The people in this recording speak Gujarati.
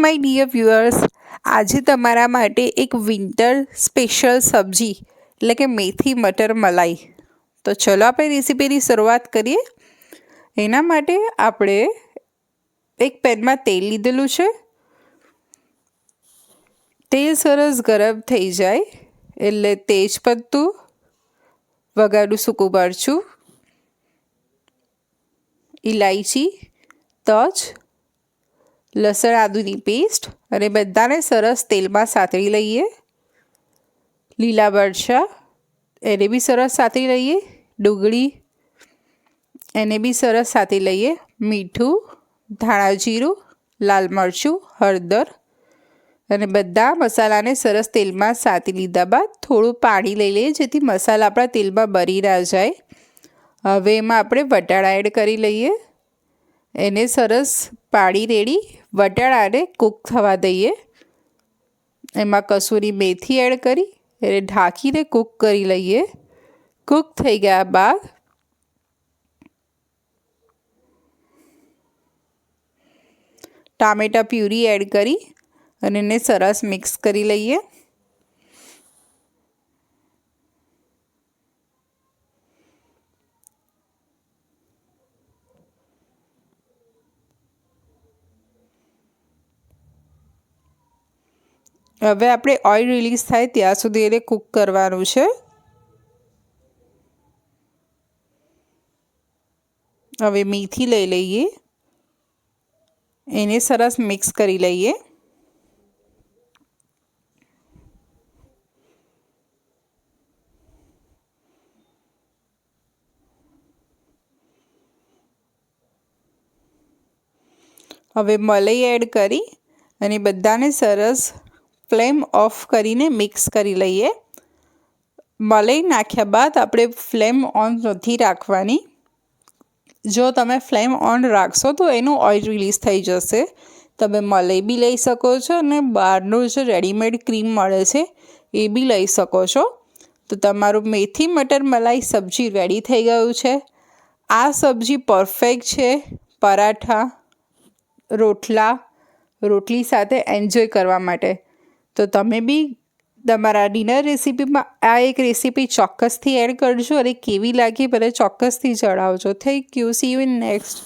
માય ડિયર વ્યુઅર્સ, આજે તમારા માટે એક વિન્ટર સ્પેશિયલ સબ્જી એટલે કે મેથી મટર મલાઈ. તો ચલો આપણે રેસીપીની શરૂઆત કરીએ. એના માટે આપણે એક પેનમાં તેલ લીધેલું છે. તેલ સરસ ગરમ થઈ જાય એટલે તેજ પત્તું, વઘારેલું સૂકું મરચું, ઇલાયચી, તજ, લસણ આદુની પેસ્ટ અને બધાને સરસ તેલમાં સાતળી લઈએ. લીલા મરચાં એને બી સરસ સાતળી લઈએ. ડુંગળી એને બી સરસ સાતળી લઈએ. મીઠું, ધાણા જીરું, લાલ મરચું, હળદર અને બધા મસાલાને સરસ તેલમાં સાતળી લીધા બાદ થોડું પાણી લઈ લઈએ જેથી મસાલા આપણા તેલમાં બળી ના જાય. હવે એમાં આપણે વટાણા એડ કરી લઈએ. એને સરસ પાણી રેડી વટાણાને કૂક થવા દઈએ. એમાં કસૂરી મેથી એડ કરી એને ઢાંકીને કૂક કરી લઈએ. કૂક થઈ ગયા બાદ ટામેટાં પ્યુરી એડ કરી અને એને સરસ મિક્સ કરી લઈએ. હવે આપણે ઓઇલ રિલીઝ થાય ત્યાં સુધી એને કૂક કરવાનું છે. હવે મેથી લઈ લઈએ. એને સરસ મિક્સ કરી લઈએ. હવે મલાઈ એડ કરી અને બધાને સરસ ફ્લેમ ઓફ કરીને મિક્સ કરી લઈએ. મલાઈ નાખ્યા બાદ આપણે ફ્લેમ ઓન નથી રાખવાની. જો તમે ફ્લેમ ઓન રાખશો તો એનું ઓઇલ રિલીઝ થઈ જશે. તમે મલાઈ બી લઈ શકો છો અને બહારનું જે રેડીમેડ ક્રીમ મળે છે એ બી લઈ શકો છો. તો તમારું મેથી મટર મલાઈ સબ્જી રેડી થઈ ગયું છે. આ સબ્જી પરફેક્ટ છે પરાઠા, રોટલી સાથે એન્જોય કરવા માટે. તો તમે બી તમારા ડિનર રેસીપીમાં આ એક રેસીપી ચોક્કસથી એડ કરજો અને કેવી લાગી મને ચોક્કસથી જણાવજો. Thank you. C you in next.